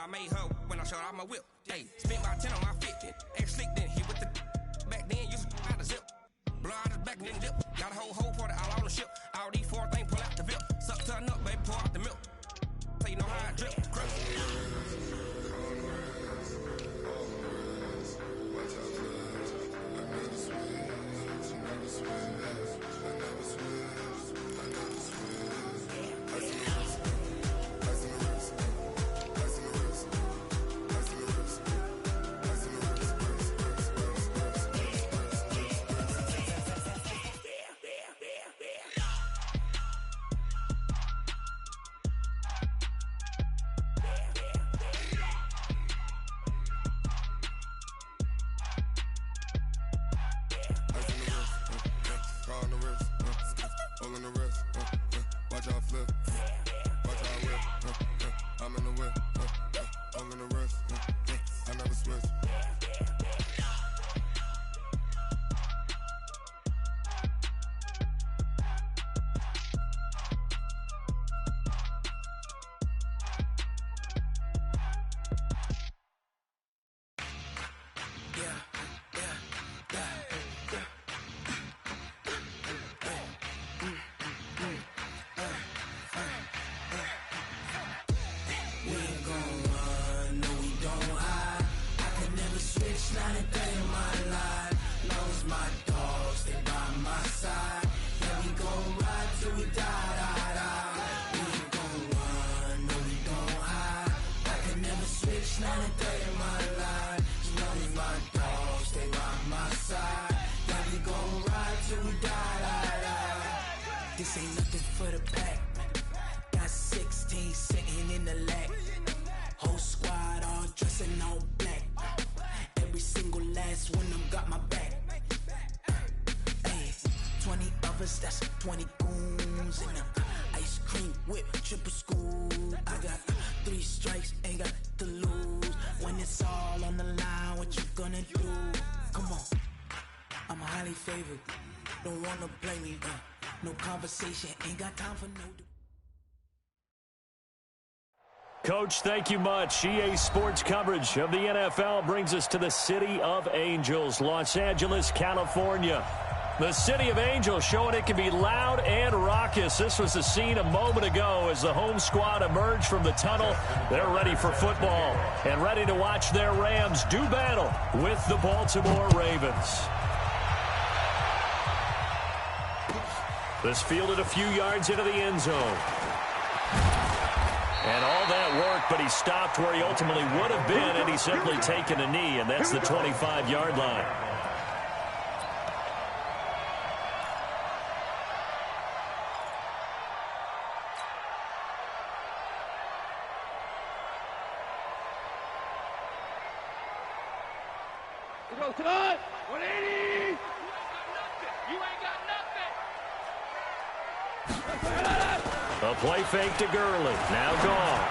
I made her when I showed out my whip. Hey, spent about 10 on my 50. Ex slick then hit with the back then used to out the zip. Blow out his back and then dip. Got a whole party all on the ship. All these four things pull out the VIP. Suck turn up, baby, pour out the milk. So you know how I drip. This ain't nothing for the pack. Got 16 sitting in the lap. Whole squad all dressing all black. Every single last one of them got my back. Hey, 20 of us, that's 20 goons in them. Ice cream whip, triple school. I got 3 strikes, ain't got to lose. When it's all on the line, what you gonna do? Come on, I'm highly favored. Don't wanna blame me, no conversation, ain't got time for no... Coach, thank you much. EA Sports coverage of the NFL brings us to the City of Angels, Los Angeles, California. The City of Angels showing it can be loud and raucous. This was the scene a moment ago as the home squad emerged from the tunnel. They're ready for football and ready to watch their Rams do battle with the Baltimore Ravens. This fielded a few yards into the end zone. And all that work, but he stopped where he ultimately would have been, and he's simply taken a knee, and that's the 25-yard line. Go Todd! 180! You ain't got nothing! A play fake to Gurley. Now gone.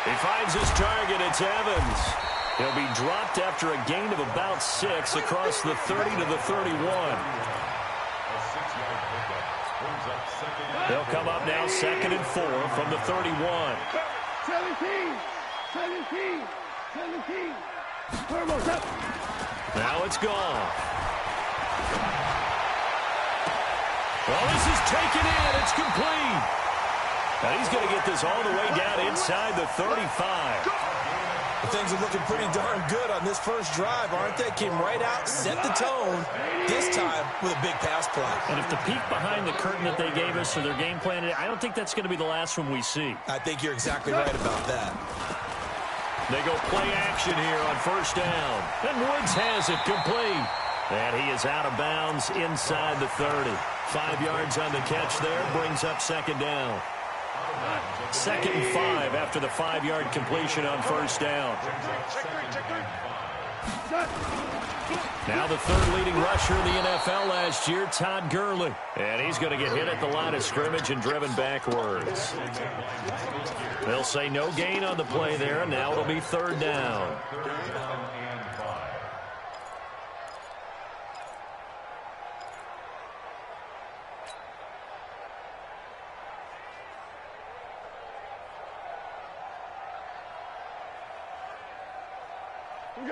He finds his target. It's Evans. He'll be dropped after a gain of about 6 across the 30 to the 31. They'll come up now 2nd and 4 from the 31. 17! 17! 17! Turbo's up! Now it's gone. Well, this is taken in. It's complete. And he's going to get this all the way down inside the 35. Things are looking pretty darn good on this first drive, aren't they? Came right out, set the tone, this time with a big pass play. And if the peek behind the curtain that they gave us or their game plan, I don't think that's going to be the last one we see. I think you're exactly right about that. They go play action here on 1st down. And Woods has it complete. And he is out of bounds inside the 30. 5 yards on the catch there, brings up 2nd down. 2nd and 5 after the 5-yard completion on 1st down. Now the 3rd leading rusher in the NFL last year, Todd Gurley. And he's going to get hit at the line of scrimmage and driven backwards. They'll say no gain on the play there, and now it'll be 3rd down.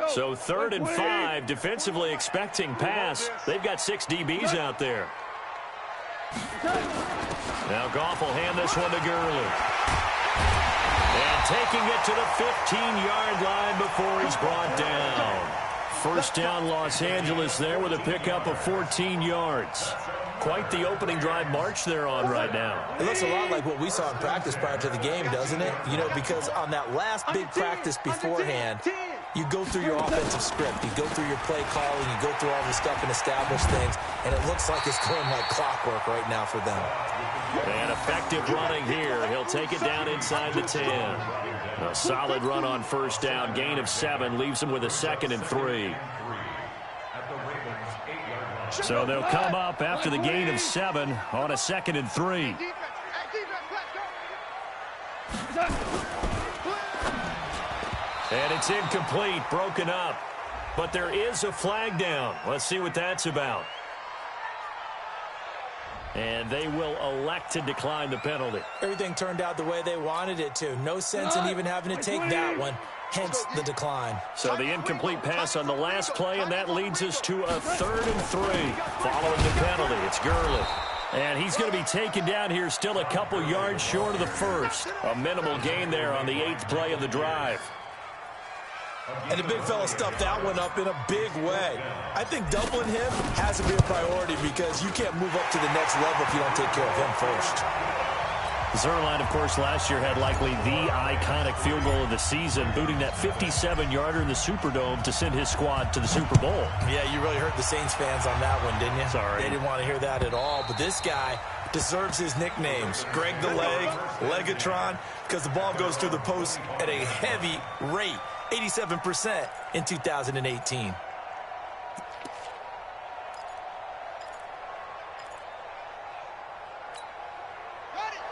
So 3rd and 5, defensively expecting pass. They've got 6 DBs out there. Now Goff will hand this one to Gurley. And taking it to the 15-yard line before he's brought down. First down, Los Angeles there with a pickup of 14 yards. Quite the opening drive march they're on right now. It looks a lot like what we saw in practice prior to the game, doesn't it? You know, because on that last big practice beforehand, you go through your offensive script. You go through your play calling. You go through all the stuff and establish things. And it looks like it's going like clockwork right now for them. And effective running here. He'll take it down inside the 10. A solid run on first down. Gain of 7 leaves him with a 2nd and 3. So they'll come up after the gain of 7 on a 2nd and 3. And it's incomplete, broken up. But there is a flag down. Let's see what that's about. And they will elect to decline the penalty. Everything turned out the way they wanted it to. No sense in even having to take that one. Hence the decline. So the incomplete pass on the last play, and that leads us to a 3rd and 3. Following the penalty, it's Gurley. And he's going to be taken down here still a couple yards short of the first. A minimal gain there on the 8th play of the drive. And the big fella stuffed that one up in a big way. I think doubling him has to be a priority because you can't move up to the next level if you don't take care of him first. Zuerlein, of course, last year had likely the iconic field goal of the season, booting that 57-yarder in the Superdome to send his squad to the Super Bowl. Yeah, you really hurt the Saints fans on that one, didn't you? Sorry. They didn't want to hear that at all. But this guy deserves his nicknames. Greg the Leg, Legatron, because the ball goes through the post at a heavy rate, 87% in 2018.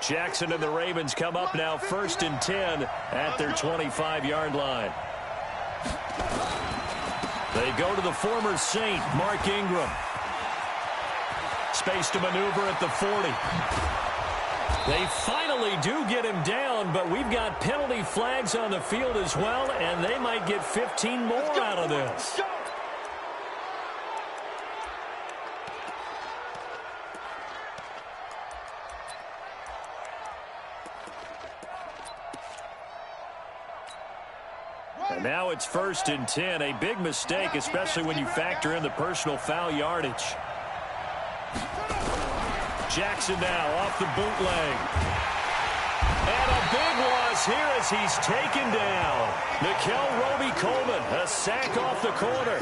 Jackson and the Ravens come up now 1st and 10 at their 25-yard line. They go to the former Saint, Mark Ingram. Space to maneuver at the 40. They finally do get him down, but we've got penalty flags on the field as well, and they might get 15 more out of this. And now it's 1st and 10. A big mistake, especially when you factor in the personal foul yardage. Jackson now off the bootleg. And a big loss here as he's taken down. Nickel Roby-Coleman, a sack off the corner.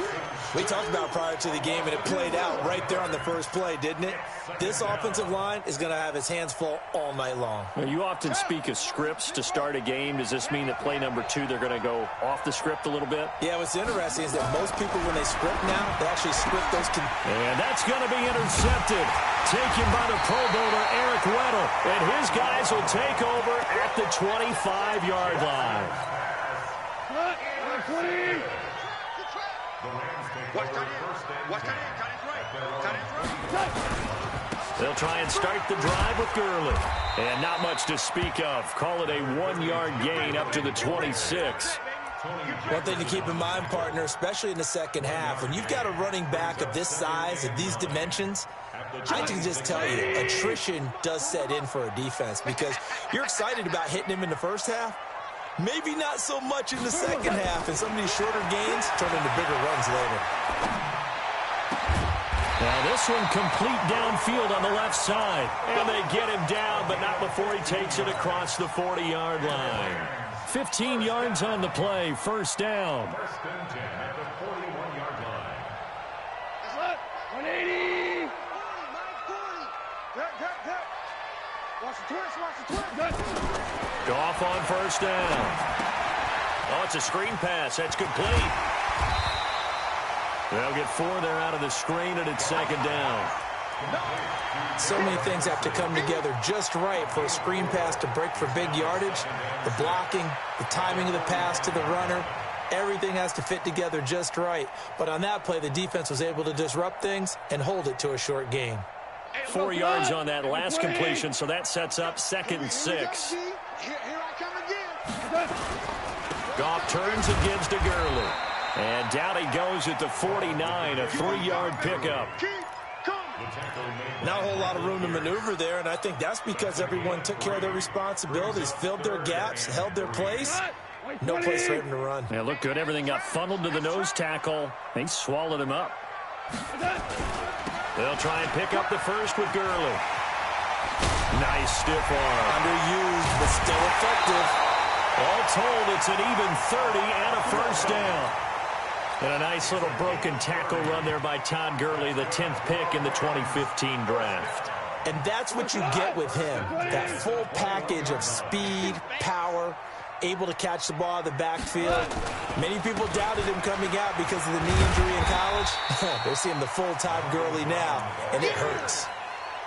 We talked about prior to the game, and it played out right there on the first play, didn't it? This offensive line is going to have his hands full all night long. Now, you often speak of scripts to start a game. Does this mean that play number 2, they're going to go off the script a little bit? Yeah, what's interesting is that most people, when they script now, they actually script those. And that's going to be intercepted. Taken by the Pro Bowler, Eric Weddle. And his guys will take over at the 25-yard line. They'll try and start the drive with Gurley. And not much to speak of. Call it a 1-yard gain up to the 26. One thing to keep in mind, partner, especially in the second half, when you've got a running back of this size and these dimensions, I can just tell you, attrition does set in for a defense because you're excited about hitting him in the first half. Maybe not so much in the second half, and some of these shorter gains turn into bigger runs later. Now this one complete downfield on the left side. And they get him down, but not before he takes it across the 40-yard line. 15 yards on the play, first down. 180. Goff on first down. Oh, it's a screen pass. That's complete. They'll get 4 there out of the screen, and it's second down. So many things have to come together just right for a screen pass to break for big yardage. The blocking, the timing of the pass to the runner, everything has to fit together just right. But on that play, the defense was able to disrupt things and hold it to a short gain. 4 yards on that last completion, so that sets up 2nd and 6. Here I come again. Goff turns and gives to Gurley. And down he goes at the 49, a 3-yard pickup. Not a whole lot of room to maneuver there, and I think that's because everyone took care of their responsibilities, filled their gaps, held their place. No place for him to run. Yeah, looked good. Everything got funneled to the nose tackle. They swallowed him up. They'll try and pick up the first with Gurley. Nice stiff arm. Underused, but still effective. All told, it's an even 30 and a first down. And a nice little broken tackle run there by Todd Gurley, the 10th pick in the 2015 draft. And that's what you get with him, that full package of speed, power, able to catch the ball out of the backfield. Many people doubted him coming out because of the knee injury in college. They're seeing the full Todd Gurley now, and it hurts.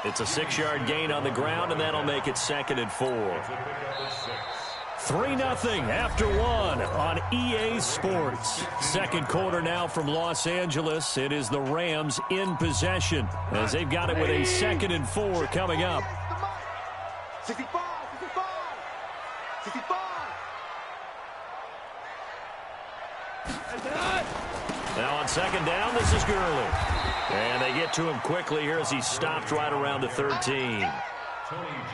It's a 6-yard gain on the ground, and that'll make it 2nd and 4. 3-0 after 1 on EA Sports. Second quarter now from Los Angeles. It is the Rams in possession as they've got it with a 2nd and 4 coming up. 65, 65. Now on 2nd down, this is Gurley. And they get to him quickly here as he stopped right around the 13.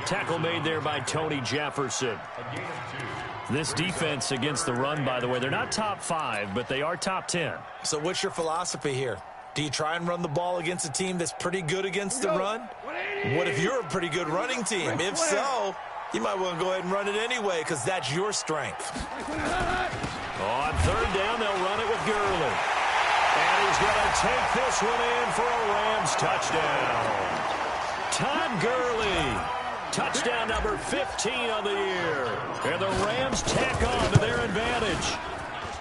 Tackle made there by Tony Jefferson. This defense against the run, by the way, they're not top 5, but they are top 10. So what's your philosophy here? Do you try and run the ball against a team that's pretty good against the run? What if you're a pretty good running team? If so, you might want to go ahead and run it anyway because that's your strength. On 3rd down, they'll run it with Gurley. And he's going to take this one in for a Rams touchdown. Todd Gurley, touchdown number 15 on the year. And the Rams tack on to their advantage.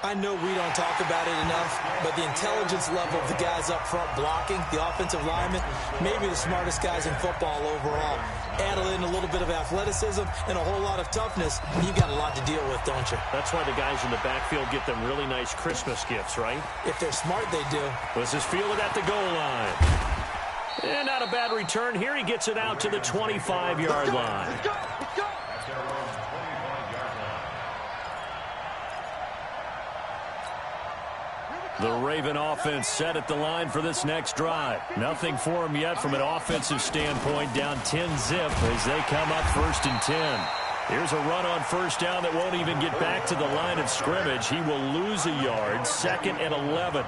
I know we don't talk about it enough, but the intelligence level of the guys up front blocking, the offensive linemen, maybe the smartest guys in football overall. Add in a little bit of athleticism and a whole lot of toughness, and you've got a lot to deal with, don't you? That's why the guys in the backfield get them really nice Christmas gifts, right? If they're smart, they do. This is fielded at the goal line. And not a bad return here. He gets it out to the 25-yard line. Let's go, let's go. The Raven offense set at the line for this next drive. Nothing for him yet from an offensive standpoint. Down 10-zip as they come up 1st and 10. Here's a run on 1st down that won't even get back to the line of scrimmage. He will lose a yard. 2nd and 11.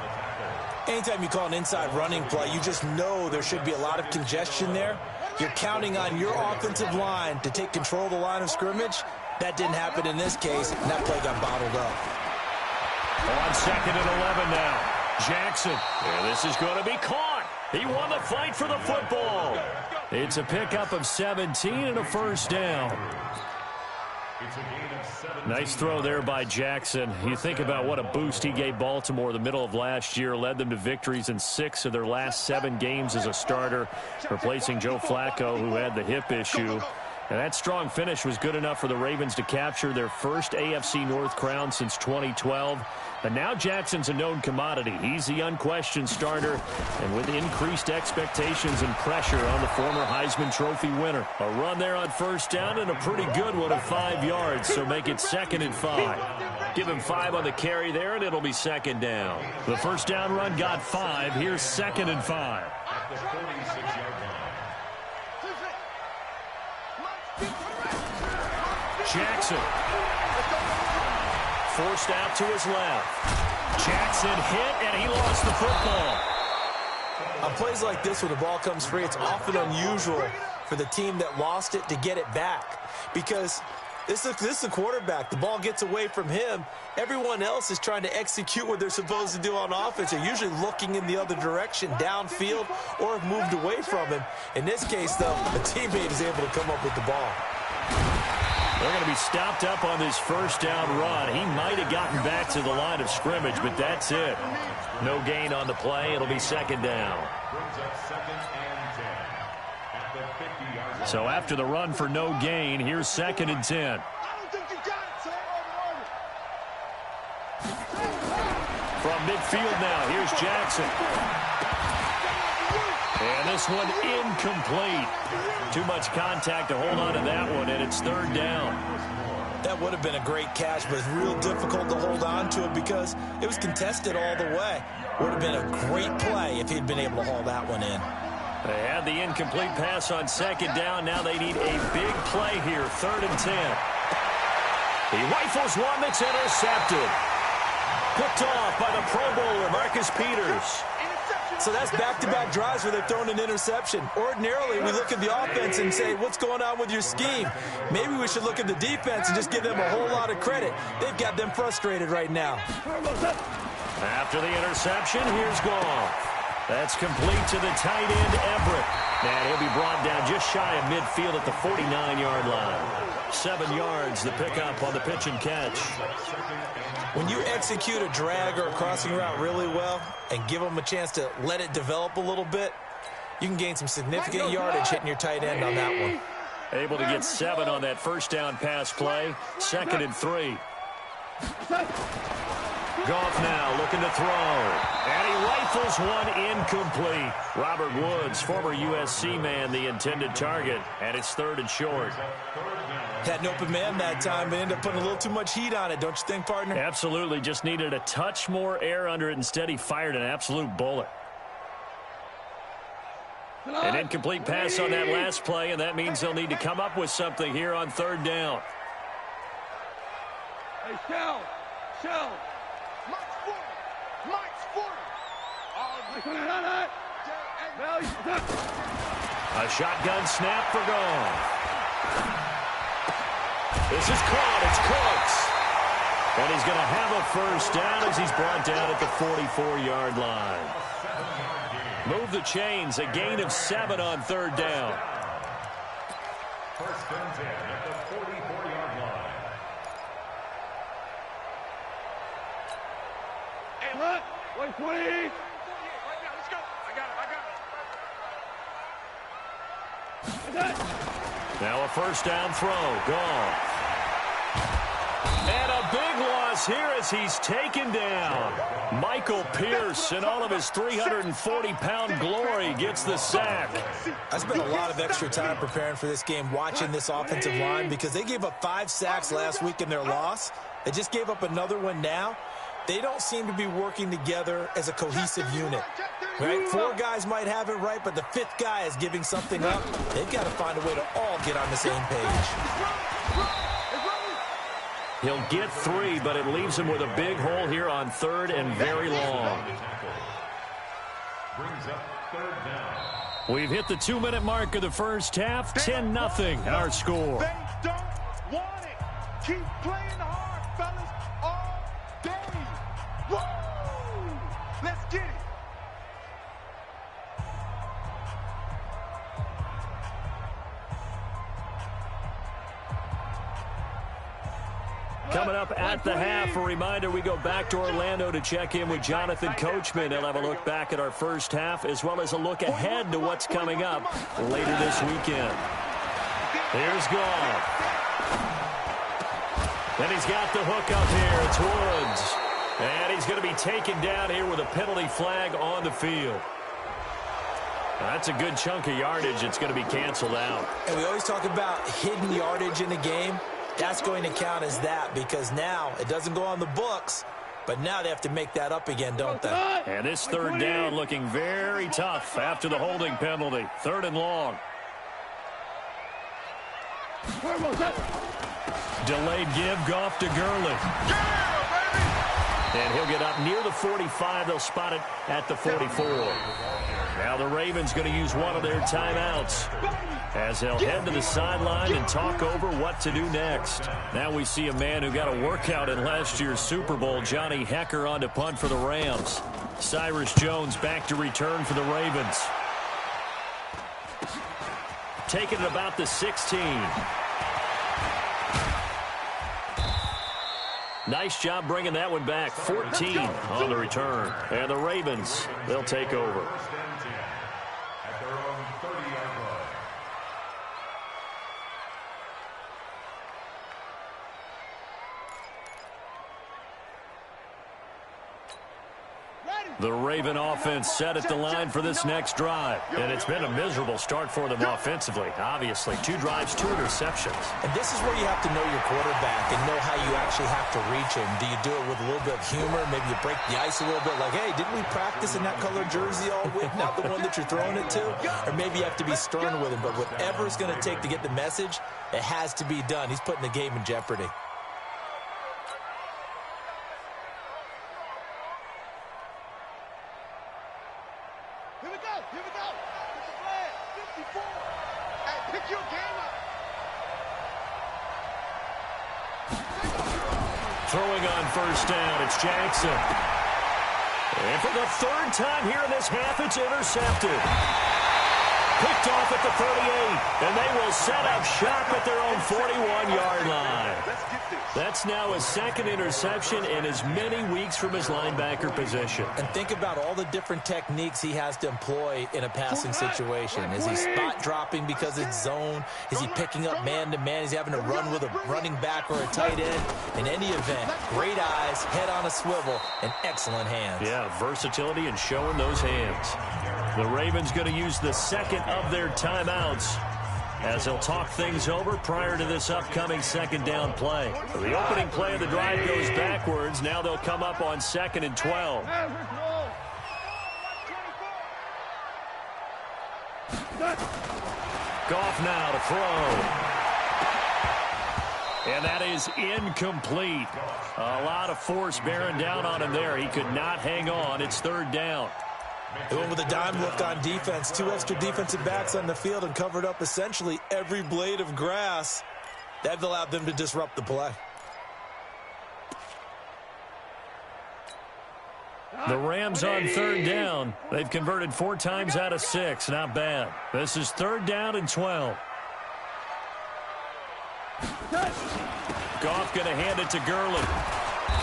Anytime you call an inside running play, you just know there should be a lot of congestion there. You're counting on your offensive line to take control of the line of scrimmage. That didn't happen in this case, and that play got bottled up. On 2nd and 11 now. Jackson. And this is going to be caught. He won the fight for the football. It's a pickup of 17 and a 1st down. Nice throw there by Jackson. You think about what a boost he gave Baltimore the middle of last year. Led them to victories in 6 of their last 7 games as a starter, replacing Joe Flacco, who had the hip issue. And that strong finish was good enough for the Ravens to capture their first AFC North crown since 2012. And now Jackson's a known commodity. He's the unquestioned starter, and with increased expectations and pressure on the former Heisman Trophy winner. A run there on 1st down and a pretty good one of 5 yards, so make it 2nd and 5. Give him 5 on the carry there, and it'll be 2nd down. The 1st down run got 5. Here's 2nd and 5. Jackson. Forced out to his left. Jackson hit, and he lost the football. On plays like this, when the ball comes free, it's often unusual for the team that lost it to get it back. Because this is a quarterback. The ball gets away from him. Everyone else is trying to execute what they're supposed to do on offense. They're usually looking in the other direction, downfield, or have moved away from him. In this case, though, a teammate is able to come up with the ball. They're going to be stopped up on this 1st down run. He might have gotten back to the line of scrimmage, but that's it. No gain on the play. It'll be 2nd down. So after the run for no gain, here's 2nd and 10. From midfield now, here's Jackson. And this one incomplete. Too much contact to hold on to that one, and it's 3rd down. That would have been a great catch, but it's real difficult to hold on to it because it was contested all the way. Would have been a great play if he'd been able to haul that one in. They had the incomplete pass on second down. Now they need a big play here, 3rd and 10. He rifles one that's intercepted. Picked off by the Pro Bowler, Marcus Peters. So that's back-to-back drives where they've thrown an interception. Ordinarily, we look at the offense and say, what's going on with your scheme? Maybe we should look at the defense and just give them a whole lot of credit. They've got them frustrated right now. After the interception, here's Goff. That's complete to the tight end, Everett. And he'll be brought down just shy of midfield at the 49-yard line. 7 yards, the pickup on the pitch and catch. When you execute a drag or a crossing route really well and give them a chance to let it develop a little bit, you can gain some significant yardage hitting your tight end on that one. Able to get 7 on that first down pass play. 2nd and 3. Goff now looking to throw. And he rifles one incomplete. Robert Woods, former USC man, the intended target. And it's 3rd and short. Had an open man that time, but ended up putting a little too much heat on it, don't you think, partner? Absolutely. Just needed a touch more air under it. Instead, he fired an absolute bullet. An incomplete pass on that last play, and that means they'll need to come up with something here on 3rd down. Hey, Shell. Mike's 40. A shotgun snap for Goff. This is caught. It's close. And he's going to have a first down as he's brought down at the 44-yard line. Move the chains. A gain of 7 on 3rd down. 1st and 10 at the 44-yard line. Hey, look. 120. Right now, let's go. I got it. Now a first down throw. Goff. And a big loss here as he's taken down. Michael Pierce in all of his 340-pound glory gets the sack. I spent a lot of extra time preparing for this game, watching this offensive line, because they gave up 5 sacks last week in their loss. They just gave up another one now. They don't seem to be working together as a cohesive unit. Right? 4 guys might have it right, but the 5th guy is giving something up. They've got to find a way to all get on the same page. He'll get 3, but it leaves him with a big hole here on 3rd and very long. Brings up 3rd down. We've hit the 2-minute mark of the first half. 10-0 our score. They don't want it. Keep playing hard, fellas, all day. Woo! Let's get it. Coming up at the half, a reminder, we go back to Orlando to check in with Jonathan Coachman. He'll have a look back at our first half as well as a look ahead to what's coming up later this weekend. Here's Goff. And he's got the hook up here. It's Woods. And he's going to be taken down here with a penalty flag on the field. That's a good chunk of yardage. It's going to be canceled out. And we always talk about hidden yardage in a game. That's going to count as that because now it doesn't go on the books, but now they have to make that up again, don't they? And this 3rd down looking very tough after the holding penalty. 3rd and long. Delayed give, Goff to Gurley. And he'll get up near the 45. They'll spot it at the 44. Now the Ravens going to use one of their timeouts as they'll head to the sideline and talk over what to do next. Now we see a man who got a workout in last year's Super Bowl, Johnny Hecker, on to punt for the Rams. Cyrus Jones back to return for the Ravens. Taking it about the 16. Nice job bringing that one back. 14 on the return. And the Ravens, they'll take over. 1st and 10 at their own 30-yard line. The Raven offense set at the line for this next drive. And it's been a miserable start for them offensively, obviously. 2 drives, 2 interceptions. And this is where you have to know your quarterback and know how you actually have to reach him. Do you do it with a little bit of humor? Maybe you break the ice a little bit, like, hey, didn't we practice in that colored jersey all week, not the one that you're throwing it to? Or maybe you have to be stern with him. But whatever it's going to take to get the message, it has to be done. He's putting the game in jeopardy. Here we go. It's a flag. 54. Hey, pick your game up. Throwing on first down, it's Jackson. And for the 3rd time here in this half, it's intercepted. Picked off at the 38, and they will set up shop at their own 41-yard line. That's now his 2nd interception in as many weeks from his linebacker position. And think about all the different techniques he has to employ in a passing situation. Is he spot dropping because it's zone? Is he picking up man-to-man? Is he having to run with a running back or a tight end? In any event, great eyes, head on a swivel, and excellent hands. Yeah, versatility and showing those hands. The Ravens going to use the 2nd of their timeouts as they'll talk things over prior to this upcoming 2nd down play. The opening play of the drive goes backwards. Now they'll come up on 2nd and 12. Goff now to throw. And that is incomplete. A lot of force bearing down on him there. He could not hang on. It's 3rd down. They went with a dime look on defense. 2 extra defensive backs on the field and covered up essentially every blade of grass. That allowed them to disrupt the play. The Rams on 3rd down. They've converted 4 times out of 6. Not bad. This is 3rd down and 12. Goff going to hand it to Gurley.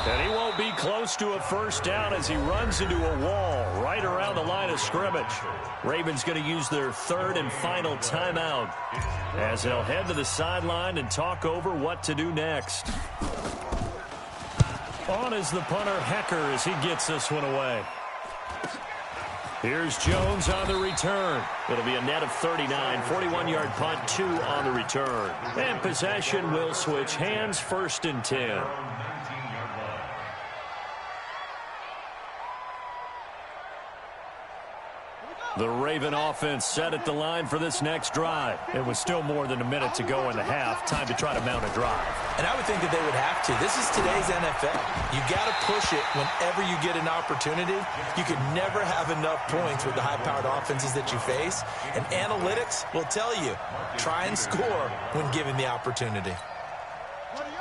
And he won't be close to a 1st down as he runs into a wall right around the line of scrimmage. Ravens going to use their 3rd and final timeout as they'll head to the sideline and talk over what to do next. On is the punter, Hecker, as he gets this one away. Here's Jones on the return. It'll be a net of 39, 41-yard punt, 2 on the return. And possession will switch hands, 1st and 10. The Raven offense set at the line for this next drive. It was still more than a minute to go in the half. Time to try to mount a drive. And I would think that they would have to. This is today's NFL. You got to push it whenever you get an opportunity. You can never have enough points with the high-powered offenses that you face. And analytics will tell you, try and score when given the opportunity.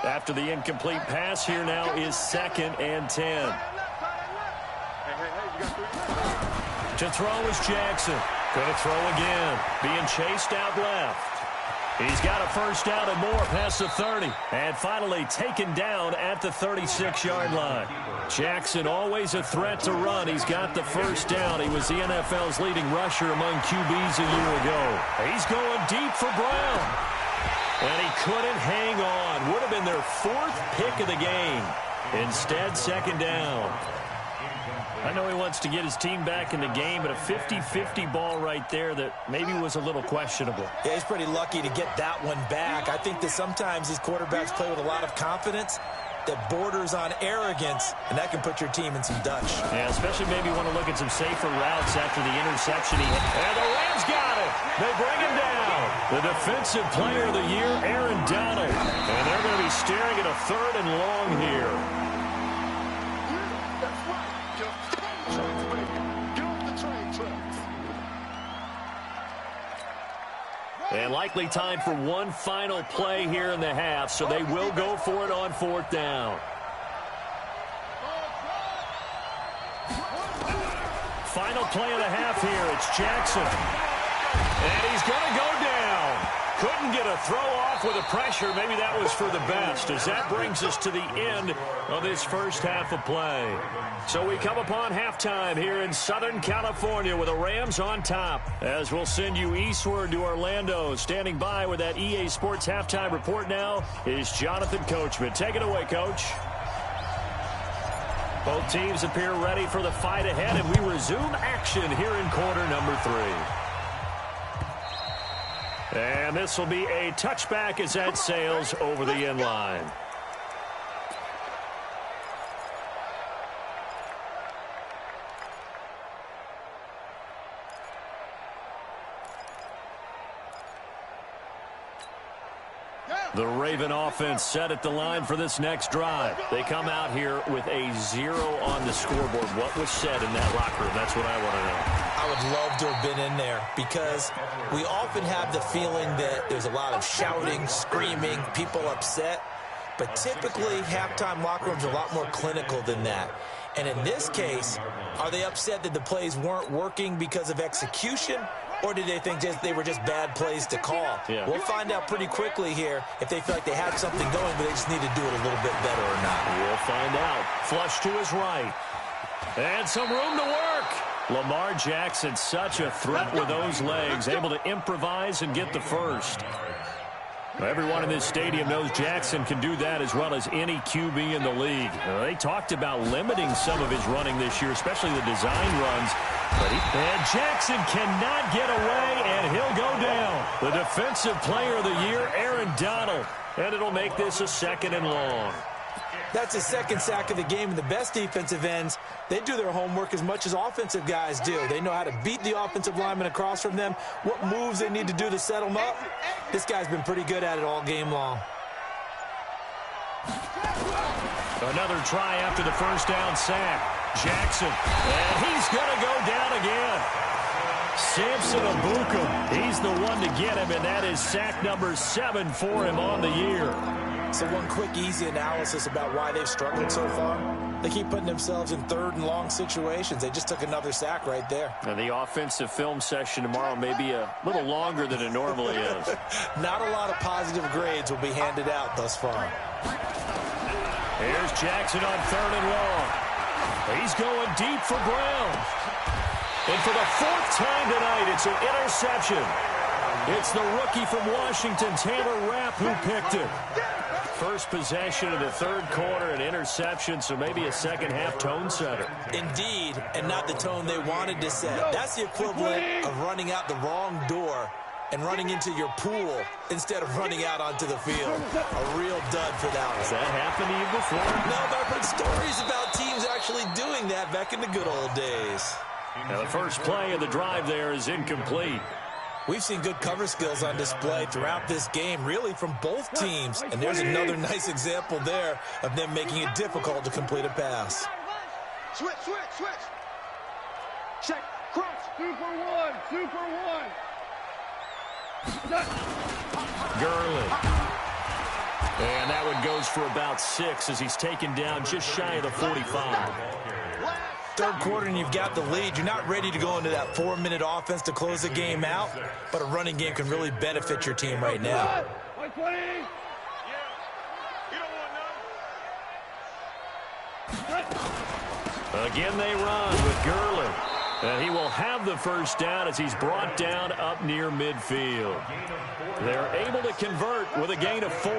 After the incomplete pass, here now is 2nd and 10. To throw is Jackson. Going to throw again. Being chased out left. He's got a 1st down and more past the 30. And finally taken down at the 36-yard line. Jackson always a threat to run. He's got the 1st down. He was the NFL's leading rusher among QBs a year ago. He's going deep for Brown. And he couldn't hang on. Would have been their 4th pick of the game. Instead, 2nd down. I know he wants to get his team back in the game, but a 50-50 ball right there that maybe was a little questionable. Yeah, he's pretty lucky to get that one back. I think that sometimes these quarterbacks play with a lot of confidence that borders on arrogance, and that can put your team in some Dutch. Yeah, especially maybe want to look at some safer routes after the interception he hit. And the Rams got it. They bring him down. The defensive player of the year, Aaron Donald. And they're going to be staring at a 3rd and long here. And likely time for one final play here in the half, so they will go for it on 4th down. Final play of the half here. It's Jackson. And he's going to go down. Couldn't get a throw off with the pressure. Maybe that was for the best, as that brings us to the end of this first half of play. So we come upon halftime here in Southern California with the Rams on top. As we'll send you eastward to Orlando. Standing by with that EA Sports halftime report now is Jonathan Coachman. Take it away, Coach. Both teams appear ready for the fight ahead, and we resume action here in quarter number 3. And this will be a touchback as that sails over the end line. The Raven offense set at the line for this next drive. They come out here with a 0 on the scoreboard. What was said in that locker room? That's what I want to know. I would love to have been in there because we often have the feeling that there's a lot of shouting, screaming, people upset. But typically, halftime locker rooms are a lot more clinical than that. And in this case, are they upset that the plays weren't working because of execution? Or did they think they were just bad plays to call? Yeah. We'll find out pretty quickly here if they feel like they had something going, but they just need to do it a little bit better or not. We'll find out. Flush to his right. And some room to work. Lamar Jackson, such a threat with those legs, able to improvise and get the first. Everyone in this stadium knows Jackson can do that as well as any QB in the league. They talked about limiting some of his running this year, especially the design runs. And Jackson cannot get away, and he'll go down. The defensive player of the year, Aaron Donald. And it'll make this a 2nd and long. That's his 2nd sack of the game, and the best defensive ends, they do their homework as much as offensive guys do. They know how to beat the offensive lineman across from them, what moves they need to do to set them up. This guy's been pretty good at it all game long. Another try after the first down sack. Jackson, and he's going to go down again. Samson Abukum, he's the one to get him, and that is sack number 7 for him on the year. So one quick, easy analysis about why they've struggled so far. They keep putting themselves in 3rd and long situations. They just took another sack right there. And the offensive film session tomorrow may be a little longer than it normally is. Not a lot of positive grades will be handed out thus far. Here's Jackson on 3rd and long. He's going deep for Brown. And for the 4th time tonight, it's an interception. It's the rookie from Washington, Taylor Rapp, who picked it. First possession of the 3rd quarter, an interception, so maybe a second-half tone setter. Indeed, and not the tone they wanted to set. That's the equivalent of running out the wrong door and running into your pool instead of running out onto the field. A real dud for that one. Has that happened to you before? No, but I've heard stories about teams actually doing that back in the good old days. Now the first play of the drive there is incomplete. We've seen good cover skills on display throughout this game, really from both teams. And there's another nice example there of them making it difficult to complete a pass. Switch. Check, crunch. 2 for 1, 2 for 1. Gurley. And that one goes for about 6 as he's taken down just shy of the 45. 3rd quarter and you've got the lead. You're not ready to go into that 4-minute offense to close the game out, but a running game can really benefit your team right now. Again they run with Gurley. And he will have the first down as he's brought down up near midfield. They're able to convert with a gain of 4.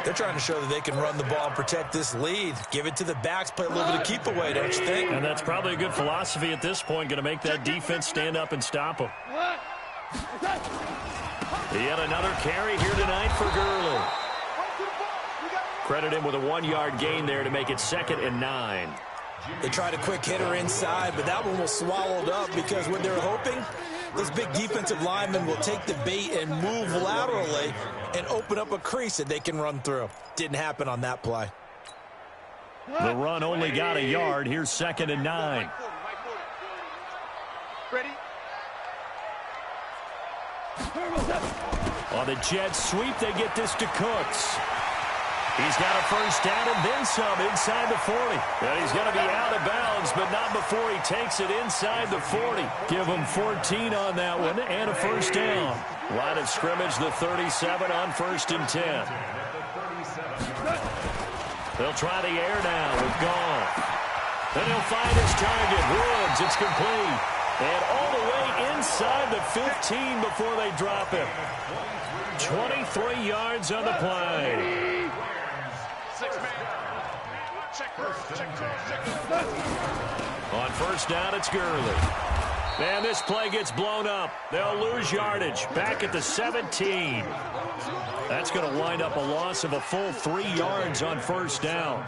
They're trying to show that they can run the ball and protect this lead. Give it to the backs, play a little bit of keep away, don't you think? And that's probably a good philosophy at this point, going to make that defense stand up and stop them. Yet another carry here tonight for Gurley. Credit him with a 1-yard gain there to make it 2nd and 9. They tried a quick hitter inside, but that one was swallowed up because what they're hoping, those big defensive linemen will take the bait and move laterally and open up a crease that they can run through. Didn't happen on that play. The run only got a yard. Here's 2nd and 9. Ready? On the jet sweep, they get this to Cooks. He's got a first down and then some inside the 40. And he's going to be out of bounds, but not before he takes it inside the 40. Give him 14 on that one and a first down. Line of scrimmage, the 37 on 1st and 10. They'll try the air now with Goff. Then he'll find his target, Woods. It's complete. And all the way inside the 15 before they drop him. 23 yards on the play. On first down, it's Gurley. And this play gets blown up. They'll lose yardage. Back at the 17. That's going to wind up a loss of a full 3 yards on first down.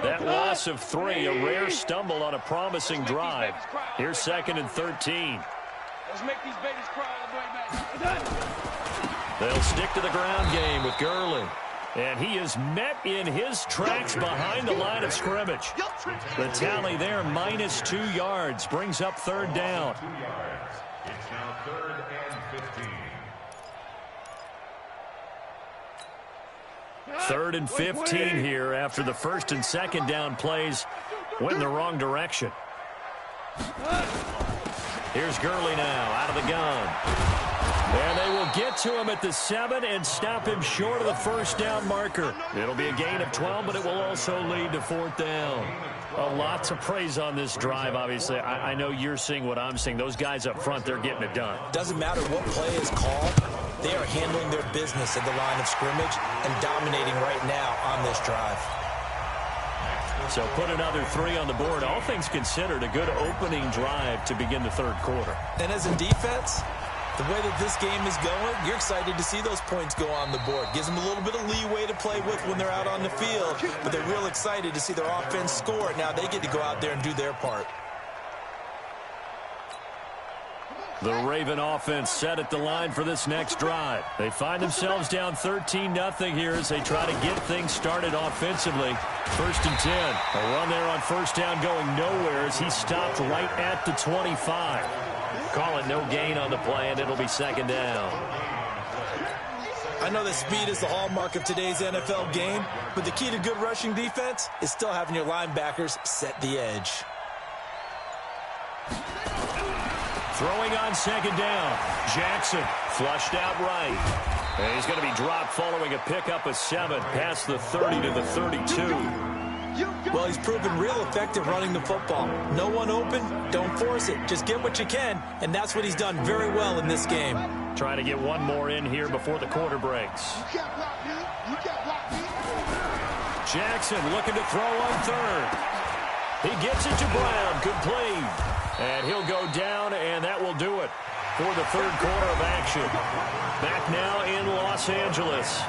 That loss of 3, a rare stumble on a promising drive. Here's 2nd and 13. Let's make these babies cry all the way back. They'll stick to the ground game with Gurley. And he is met in his tracks behind the line of scrimmage. The tally there, -2 yards, brings up 3rd down. 2 yards. It's now 3rd and 15. 3rd and 15 here after the 1st and 2nd down plays went in the wrong direction. Here's Gurley now out of the gun. And they will get to him at the 7 and stop him short of the 1st down marker. It'll be a gain of 12, but it will also lead to 4th down. A lot to praise on this drive, obviously. I know you're seeing what I'm seeing. Those guys up front, they're getting it done. Doesn't matter what play is called. They are handling their business at the line of scrimmage and dominating right now on this drive. So put another 3 on the board. All things considered, a good opening drive to begin the 3rd quarter. And as a defense, the way that this game is going, you're excited to see those points go on the board. Gives them a little bit of leeway to play with when they're out on the field, but they're real excited to see their offense score. Now they get to go out there and do their part. The Raven offense set at the line for this next drive. They find themselves down 13-0 here as they try to get things started offensively. 1st and 10. A run there on first down going nowhere as he stopped right at the 25. Call it no gain on the play, and it'll be 2nd down. I know that speed is the hallmark of today's NFL game, but the key to good rushing defense is still having your linebackers set the edge. Throwing on 2nd down. Jackson flushed out right. And he's going to be dropped following a pickup of 7 past the 30 to the 32. Well, he's proven real effective running the football. No one open, don't force it. Just get what you can, and that's what he's done very well in this game. Trying to get one more in here before the quarter breaks. Jackson looking to throw on 3rd. He gets it to Brown, complete. And he'll go down, and that will do it for the 3rd quarter of action. Back now in Los Angeles.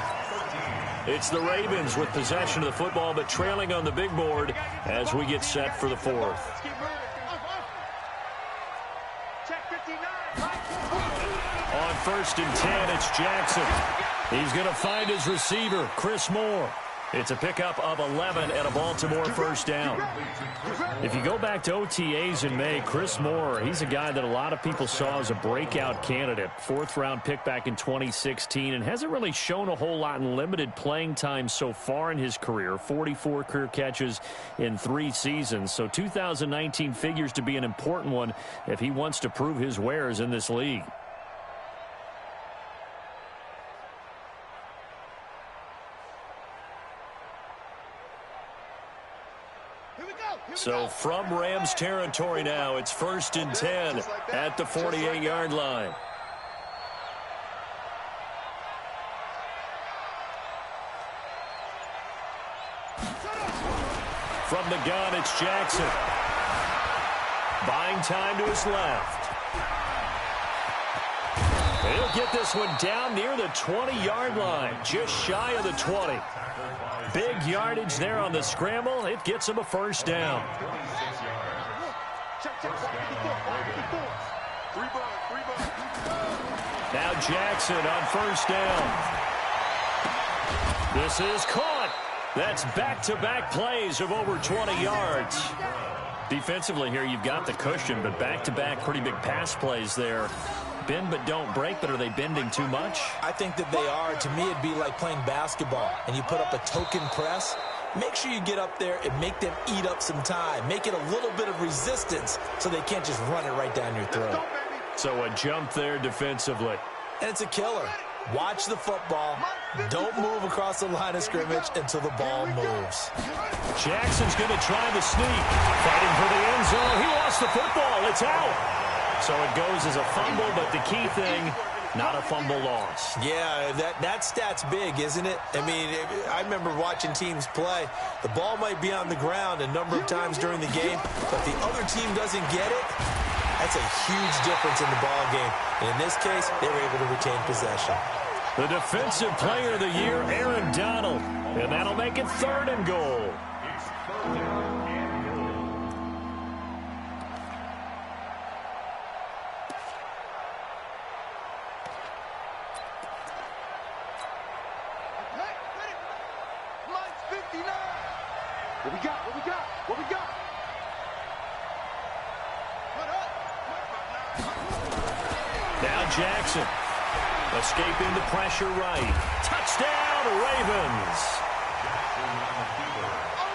It's the Ravens with possession of the football, but trailing on the big board as we get set for the 4th. On 1st and 10, it's Jackson. He's going to find his receiver, Chris Moore. It's a pickup of 11 and a Baltimore 1st down. If you go back to OTAs in May, Chris Moore, he's a guy that a lot of people saw as a breakout candidate. 4th-round pick back in 2016 and hasn't really shown a whole lot in limited playing time so far in his career. 44 career catches in 3 seasons. So 2019 figures to be an important one if he wants to prove his wares in this league. So from Rams territory now, it's 1st and 10 at the 48-yard line. From the gun, it's Jackson. Buying time to his left. He'll get this one down near the 20-yard line, just shy of the 20. Big yardage there on the scramble. It gets him a 1st down. Now Jackson on 1st down. This is caught. That's back-to-back plays of over 20 yards. Defensively here, you've got the cushion, but back-to-back pretty big pass plays there. Bend but don't break, but are they bending too much? I think that they are. To me, it'd be like playing basketball, and you put up a token press. Make sure you get up there and make them eat up some time. Make it a little bit of resistance so they can't just run it right down your throat. So a jump there defensively. And it's a killer. Watch the football. Don't move across the line of scrimmage until the ball moves. Jackson's going to try the sneak. Fighting for the end zone. He lost the football. It's out. So it goes as a fumble, but the key thing, not a fumble loss. Yeah, that stat's big, isn't it? I mean, I remember watching teams play. The ball might be on the ground a number of times during the game, but the other team doesn't get it. That's a huge difference in the ball game. And in this case, they were able to retain possession. The Defensive Player of the Year, Aaron Donald. And that'll make it 3rd and goal. It's 3rd down and goal. Mine's 59. What we got? What we got? What we got? Now Jackson. Escaping the pressure right. Touchdown, Ravens.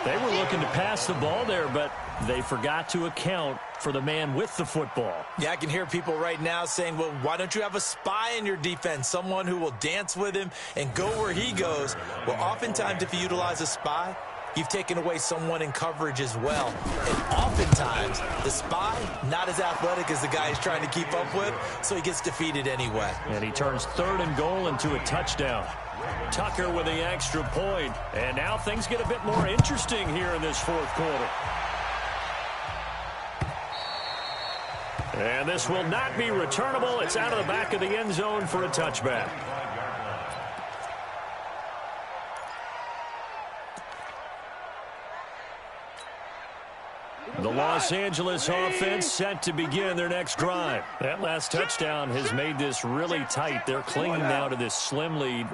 They were looking to pass the ball there, but they forgot to account for the man with the football. Yeah, I can hear people right now saying, well, why don't you have a spy in your defense, someone who will dance with him and go where he goes? Well, oftentimes if you utilize a spy, you've taken away someone in coverage as well. And oftentimes, the spy, not as athletic as the guy he's trying to keep up with, so he gets defeated anyway. And he turns 3rd and goal into a touchdown. Tucker with the extra point. And now things get a bit more interesting here in this 4th quarter. And this will not be returnable. It's out of the back of the end zone for a touchback. The Los Angeles offense set to begin their next drive. That last touchdown has made this really tight. They're clinging now to this slim lead.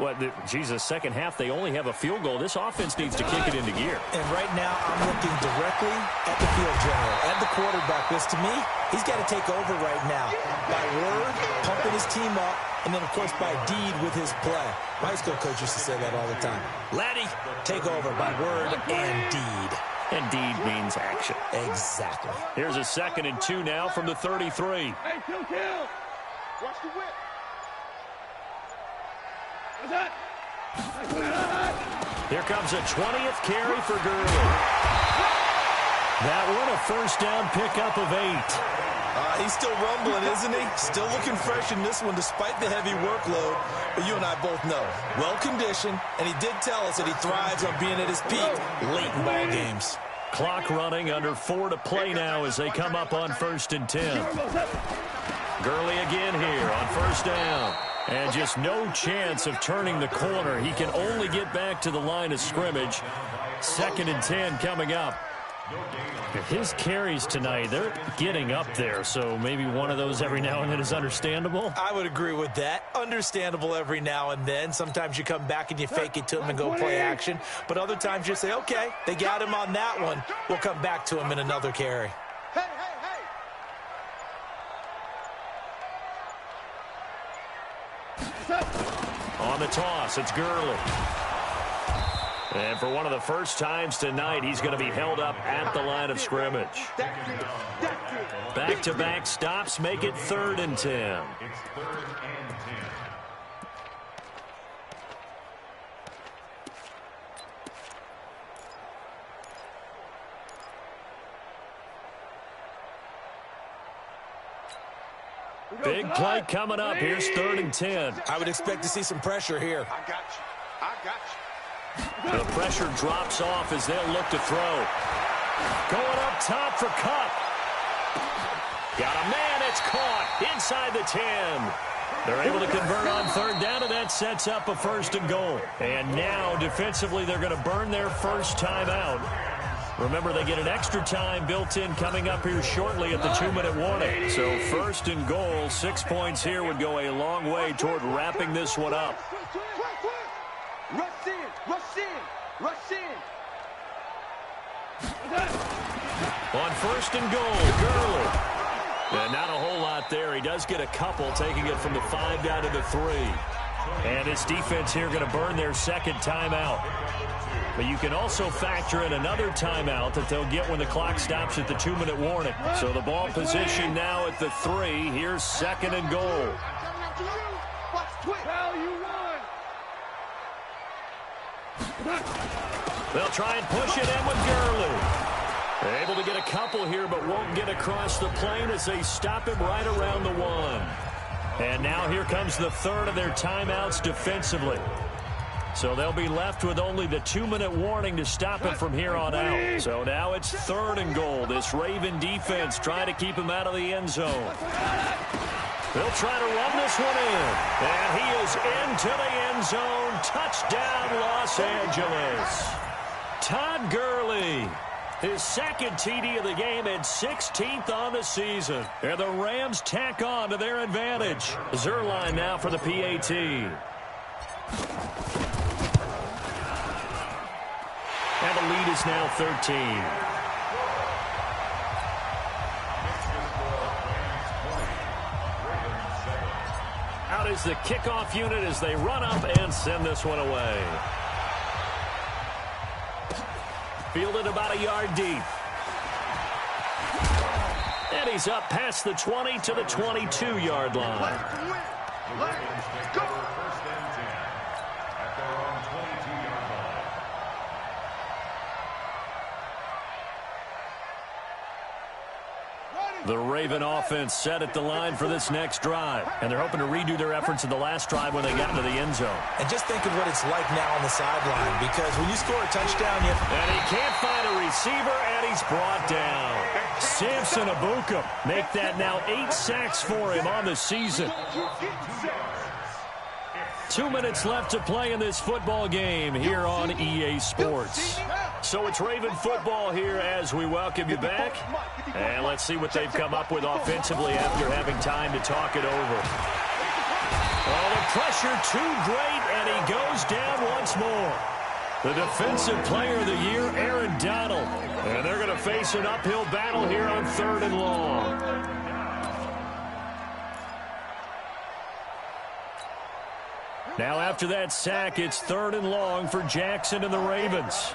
Second half, they only have a field goal. This offense needs to kick it into gear. And right now, I'm looking directly at the field general, at the quarterback, because to me, he's got to take over right now. By word, pumping his team up, and then, of course, by deed with his play. My high school coach used to say that all the time. Laddie, take over by word and deed. And deed means action. Exactly. Here's a 2nd and 2 now from the 33. Hey, kill. Watch the whip. What's that? Here comes a 20th carry for Gurley. That one a 1st down pickup of 8. He's still rumbling, isn't he? Still looking fresh in this one despite the heavy workload. But you and I both know, well-conditioned, and he did tell us that he thrives on being at his peak late in ball games. Clock running, under 4 to play now as they come up on 1st and 10. Gurley again here on 1st down. And just no chance of turning the corner. He can only get back to the line of scrimmage. 2nd and 10 coming up. His carries tonight, they're getting up there, so maybe one of those every now and then is understandable. I would agree with that. Understandable every now and then. Sometimes you come back and you fake it to him and go play action. But other times you say, okay, they got him on that one. We'll come back to him in another carry. Hey. On the toss, it's Gurley. And for one of the first times tonight, he's going to be held up at the line of scrimmage. Back-to-back stops make it 3rd and 10. It's 3rd and 10. Big play coming up. Here's 3rd and 10. I would expect to see some pressure here. I got you. The pressure drops off as they'll look to throw. Going up top for Cup. Got a man. It's caught inside the 10. They're able to convert on 3rd down, and that sets up a 1st and goal. And now, defensively, they're going to burn their first timeout. Remember, they get an extra time built in coming up here shortly at the 2-minute warning. So 1st and goal, 6 points here would go a long way toward wrapping this one up. Rush in. On 1st and goal, Gurley. And not a whole lot there. He does get a couple, taking it from the 5 down to the 3. And this defense here going to burn their second timeout. But you can also factor in another timeout that they'll get when the clock stops at the 2-minute warning. So the ball position now at the 3. Here's 2nd and goal. They'll try and push it in with Gurley. They're able to get a couple here, but won't get across the plane as they stop him right around the 1. And now here comes the third of their timeouts defensively. So they'll be left with only the 2-minute warning to stop it from here on out. So now it's 3rd and goal. This Raven defense trying to keep him out of the end zone. They'll try to run this one in. And he is into the end zone. Touchdown, Los Angeles. Todd Gurley, his second TD of the game and 16th on the season. And the Rams tack on to their advantage. Zerline now for the PAT. And the lead is now 13. Out is the kickoff unit as they run up and send this one away. Fielded about a yard deep. And he's up past the 20 to the 22-yard line. Let's go. 1st and 10 at their own 22-yard line. The Raven offense set at the line for this next drive. And they're hoping to redo their efforts in the last drive when they got into the end zone. And just think of what it's like now on the sideline, because when you score a touchdown, and he can't find a receiver, and he's brought down. Samson Abuka make that now 8 sacks for him on the season. 2 minutes left to play in this football game here on EA Sports. So it's Raven football here as we welcome you back. And let's see what they've come up with offensively after having time to talk it over. Oh, the pressure too great, and he goes down once more. The defensive player of the year, Aaron Donald. And they're going to face an uphill battle here on 3rd and long. Now after that sack, it's 3rd and long for Jackson and the Ravens.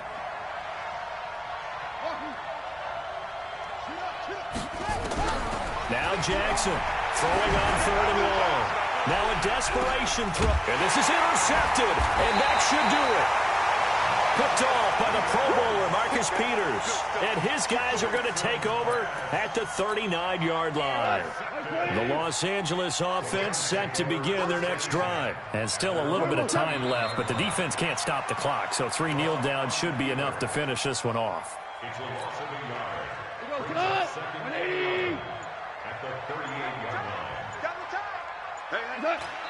Now Jackson throwing on 3rd and long. Now a desperation throw. And this is intercepted. And that should do it. Picked off by the Pro Bowler, Marcus Peters. And his guys are going to take over at the 39-yard line. The Los Angeles offense set to begin their next drive. And still a little bit of time left, but the defense can't stop the clock. So 3 kneel downs should be enough to finish this one off. It's a loss of a yard. Second down at the 38-yard line.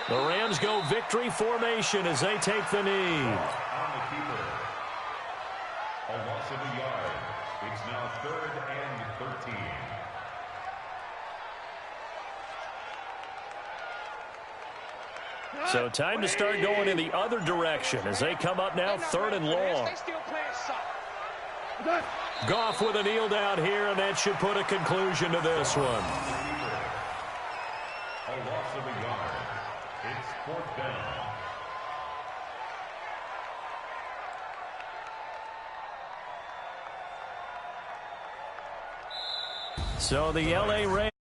The Rams go victory formation as they take the knee. On the keeper. A loss of a yard. It's now 3rd and 13. So time to start going in the other direction as they come up now 3rd and long. Goff with a kneel down here, and that should put a conclusion to this one. A loss of a yard. It's 4th down. So the LA Rams